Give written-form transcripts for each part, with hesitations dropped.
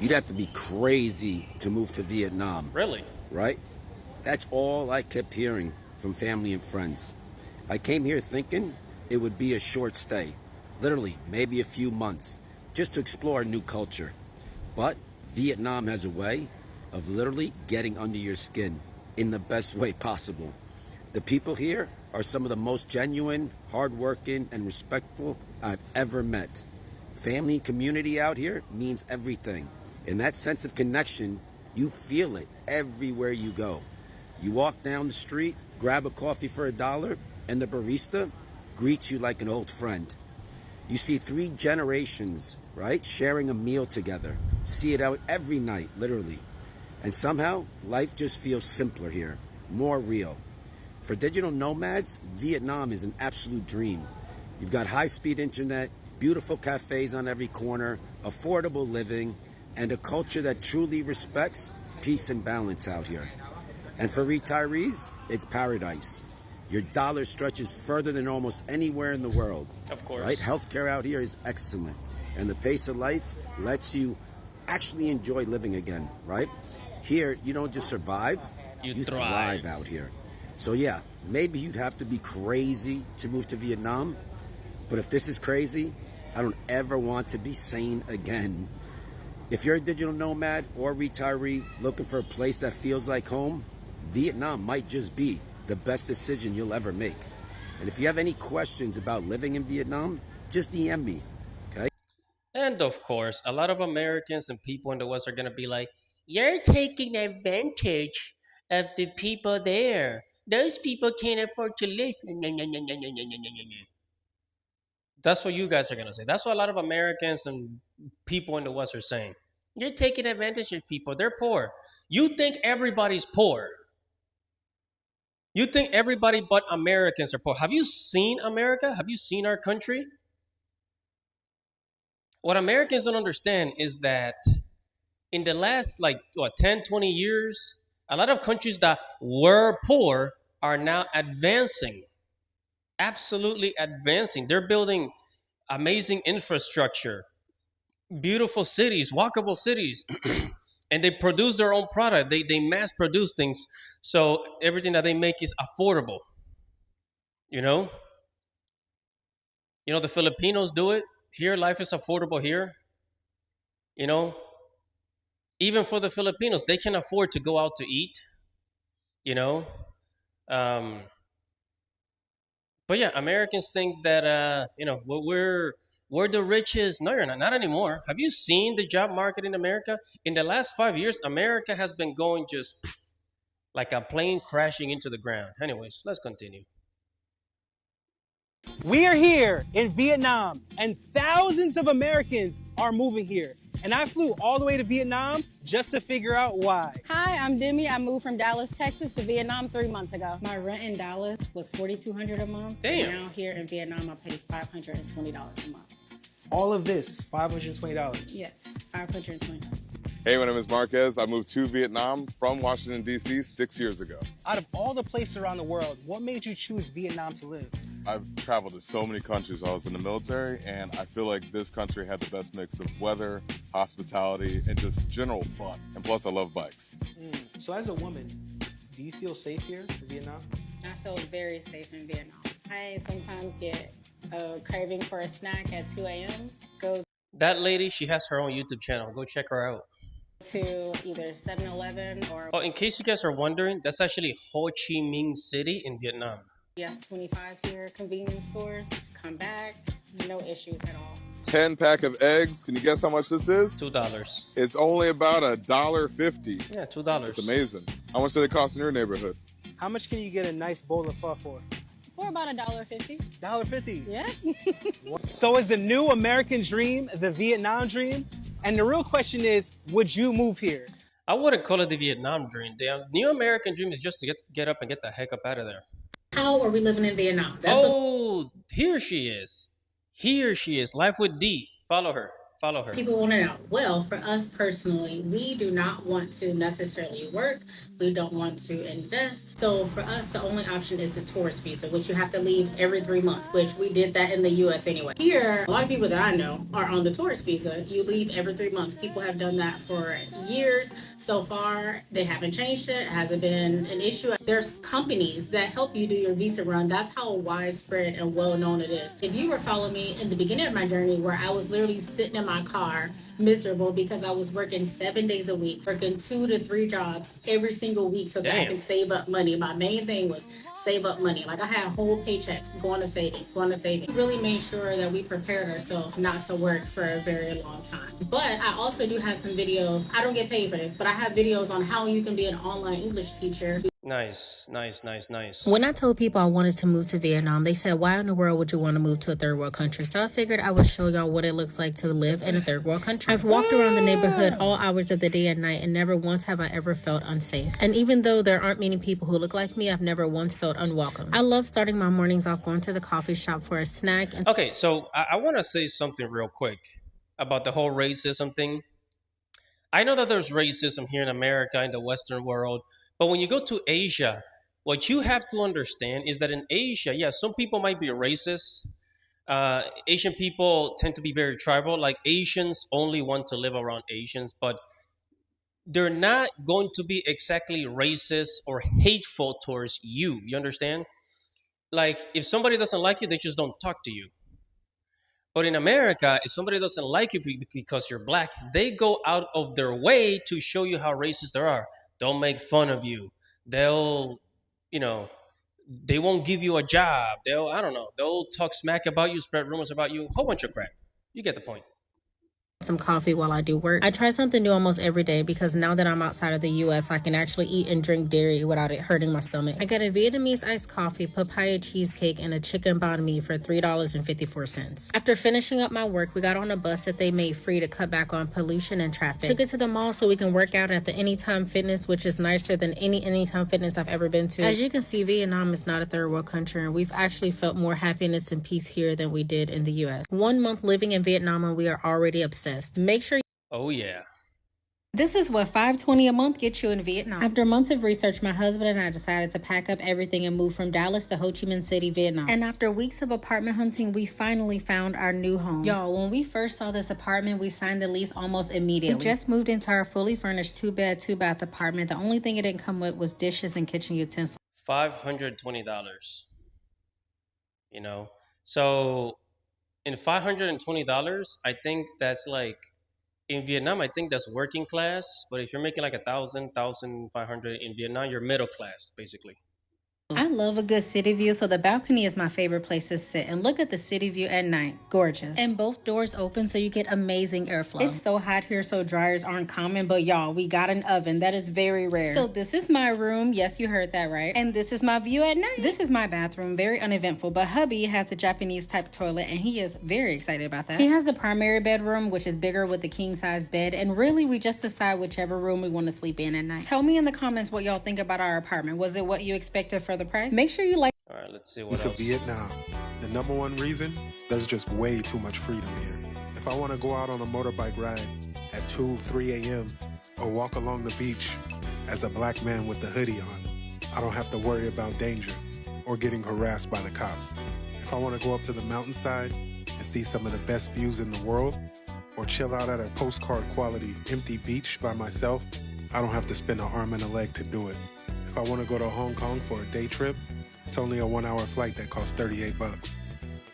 You'd have to be crazy to move to Vietnam. Really? Right? That's all I kept hearing from family and friends. I came here thinking it would be a short stay, literally maybe a few months, just to explore a new culture. But Vietnam has a way of literally getting under your skin in the best way possible. The people here are some of the most genuine, hardworking, and respectful I've ever met. Family and community out here means everything. And that sense of connection, you feel it everywhere you go. You walk down the street, grab a coffee for $1, and the barista greets you like an old friend. You see 3 generations, right, sharing a meal together. See it out every night, literally. And somehow, life just feels simpler here, more real. For digital nomads, Vietnam is an absolute dream. You've got high-speed internet, beautiful cafes on every corner, affordable living, and a culture that truly respects peace and balance out here. And for retirees, it's paradise. Your dollar stretches further than almost anywhere in the world. Of course. Right? Healthcare out here is excellent. And the pace of life lets you actually enjoy living again, right? Here, you don't just survive, you thrive out here. So yeah, maybe you'd have to be crazy to move to Vietnam. But if this is crazy, I don't ever want to be sane again. If you're a digital nomad or retiree looking for a place that feels like home, Vietnam might just be the best decision you'll ever make. And if you have any questions about living in Vietnam, just DM me, okay? And of course, a lot of Americans and people in the West are going to be like, you're taking advantage of the people there. Those people can't afford to live. That's what you guys are going to say. That's what a lot of Americans and people in the West are saying. You're taking advantage of people. They're poor. You think everybody's poor. You think everybody but Americans are poor. Have you seen America? Have you seen our country? What Americans don't understand is that in the last 10, 20 years, a lot of countries that were poor are now advancing. Absolutely advancing. They're building amazing infrastructure, beautiful cities, walkable cities. And they produce their own product. They mass produce things. So everything that they make is affordable. You know? The Filipinos do it. Here, life is affordable here. Even for the Filipinos, they can afford to go out to eat. Um, but yeah, Americans think that we're the richest. No, you're not. Not anymore. Have you seen the job market in America? In the last 5 years, America has been going just like a plane crashing into the ground. Anyways, let's continue. We are here in Vietnam, and thousands of Americans are moving here. And I flew all the way to Vietnam just to figure out why. Hi, I'm Demi. I moved from Dallas, Texas to Vietnam 3 months ago. My rent in Dallas was $4,200 a month. Damn. And now here in Vietnam, I pay $520 a month. All of this, $520. Yes, $520. Hey, my name is Marquez. I moved to Vietnam from Washington, D.C. 6 years ago. Out of all the places around the world, what made you choose Vietnam to live? I've traveled to so many countries while I was in the military, and I feel like this country had the best mix of weather, hospitality, and just general fun. And plus, I love bikes. So as a woman, do you feel safe here in Vietnam? I feel very safe in Vietnam. I sometimes get a craving for a snack at 2 a.m. Go That lady, she has her own YouTube channel. Go check her out. to either 7-Eleven or Oh, in case you guys are wondering, that's actually Ho Chi Minh City in Vietnam. yes, 25 here convenience stores. Come back, no issues at all. 10 pack of eggs. Can you guess how much this is? $2. It's only about $1.50. Yeah, $2. It's amazing. How much do they cost in your neighborhood? How much can you get a nice bowl of pho for? For about $1.50. $1.50. Yeah. So is the new American dream the Vietnam dream? And the real question is, would you move here? I wouldn't call it the Vietnam dream. The new American dream is just to get up and get the heck up out of there. How are we living in Vietnam? Here she is. Here she is. Life with D. Follow her. Follow her. People want to know. Well, for us personally, we do not want to necessarily work. We don't want to invest. So for us, the only option is the tourist visa, which you have to leave every 3 months, which we did that in the US anyway. Here, a lot of people that I know are on the tourist visa. You leave every 3 months. People have done that for years. So far, they haven't changed it. It hasn't been an issue. There's companies that help you do your visa run. That's how widespread and well known it is. If you were following me in the beginning of my journey, where I was literally sitting in my car miserable because I was working 7 days a week, working 2 to 3 jobs every single week so that I Damn. could save up money. My main thing was save up money. Like I had whole paychecks going to savings. We really made sure that we prepared ourselves not to work for a very long time. But I also do have some videos. I don't get paid for this, but I have videos on how you can be an online English teacher. Nice. When I told people I wanted to move to Vietnam, they said, why in the world would you want to move to a third world country? So I figured I would show y'all what it looks like to live in a third world country. I've walked around the neighborhood all hours of the day and night, and never once have I ever felt unsafe. And even though there aren't many people who look like me, I've never once felt unwelcome. I love starting my mornings off going to the coffee shop for a snack. And Okay, so I want to say something real quick about the whole racism thing. I know that there's racism here in America, in the Western world, but when you go to Asia, what you have to understand is that in Asia, yeah, some people might be racist. Asian people tend to be very tribal. Like Asians only want to live around Asians, but they're not going to be exactly racist or hateful towards you. You understand? Like if somebody doesn't like you, they just don't talk to you. But in America, if somebody doesn't like you because you're black, they go out of their way to show you how racist they are. They'll make fun of you. They'll, they won't give you a job. They'll talk smack about you, spread rumors about you, a whole bunch of crap. You get the point. some coffee while I do work. I try something new almost every day because now that I'm outside of the US, I can actually eat and drink dairy without it hurting my stomach. I got a Vietnamese iced coffee, papaya cheesecake, and a chicken banh mi for $3.54. After finishing up my work, we got on a bus that they made free to cut back on pollution and traffic. Took it to the mall so we can work out at the Anytime Fitness, which is nicer than any Anytime Fitness I've ever been to. As you can see, Vietnam is not a third world country, and we've actually felt more happiness and peace here than we did in the US. 1 month living in Vietnam and we are already obsessed. Make sure Oh, yeah. This is what $520 a month gets you in Vietnam. After months of research, my husband and I decided to pack up everything and move from Dallas to Ho Chi Minh City, Vietnam. And after weeks of apartment hunting, we finally found our new home. Y'all, when we first saw this apartment, we signed the lease almost immediately. We just moved into our fully furnished 2-bed, 2-bath apartment. The only thing it didn't come with was dishes and kitchen utensils. $520. So in $520, I think that's like, in Vietnam, I think that's working class. But if you're making like 1,500 in Vietnam, you're middle class, basically. I love a good city view, so the balcony is my favorite place to sit. And look at the city view at night. Gorgeous. And both doors open so you get amazing airflow. It's so hot here, so dryers aren't common, but y'all, we got an oven. That is very rare. So this is my room. Yes, you heard that right. And this is my view at night. This is my bathroom. Very uneventful, but hubby has a Japanese type toilet, and he is very excited about that. He has the primary bedroom, which is bigger with the king size bed, and really we just decide whichever room we want to sleep in at night. Tell me in the comments what y'all think about our apartment. Was it what you expected for the price? Make sure you like. All right, let's see what to else. Vietnam. The number one reason, there's just way too much freedom here. If I want to go out on a motorbike ride at 2, 3 a.m. or walk along the beach as a black man with the hoodie on, I don't have to worry about danger or getting harassed by the cops. If I want to go up to the mountainside and see some of the best views in the world or chill out at a postcard quality empty beach by myself, I don't have to spend an arm and a leg to do it. If I want to go to Hong Kong for a day trip, it's only a 1-hour flight that costs $38.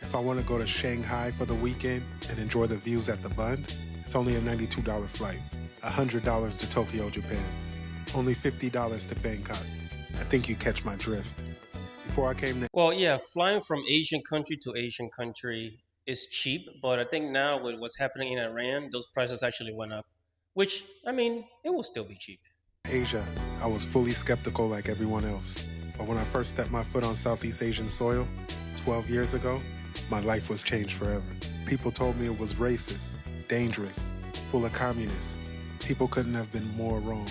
If I want to go to Shanghai for the weekend and enjoy the views at the Bund, it's only a $92 flight. $100 to Tokyo, Japan. Only $50 to Bangkok. I think you catch my drift. Before I came to Well, yeah, flying from Asian country to Asian country is cheap, but I think now with what's happening in Iran, those prices actually went up, which, I mean, it will still be cheap. Asia, I was fully skeptical like everyone else. But when I first stepped my foot on Southeast Asian soil 12 years ago, my life was changed forever. People told me it was racist, dangerous, full of communists. People couldn't have been more wrong.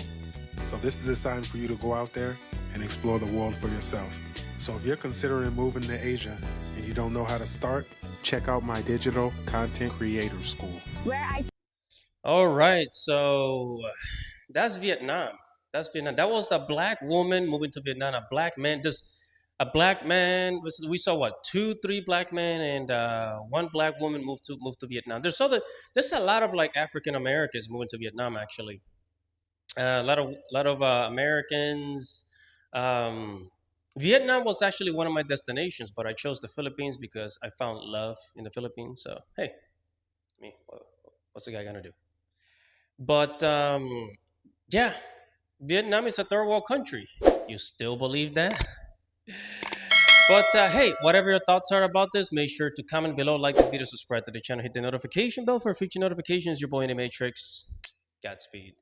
So this is a sign for you to go out there and explore the world for yourself. So if you're considering moving to Asia and you don't know how to start, check out my digital content creator school. All right, so that's Vietnam. That's Vietnam. That was a black woman moving to Vietnam. A black man, just a black man. We saw what, 2, 3 black men and one black woman moved to Vietnam. There's a lot of like African Americans moving to Vietnam actually. A lot of Americans. Vietnam was actually one of my destinations, but I chose the Philippines because I found love in the Philippines. So hey, what's the guy gonna do? But yeah, Vietnam is a third world country. You still believe that? But hey, whatever your thoughts are about this, make sure to comment below, like this video, subscribe to the channel, hit the notification bell for future notifications. Your boy in the Matrix. Godspeed.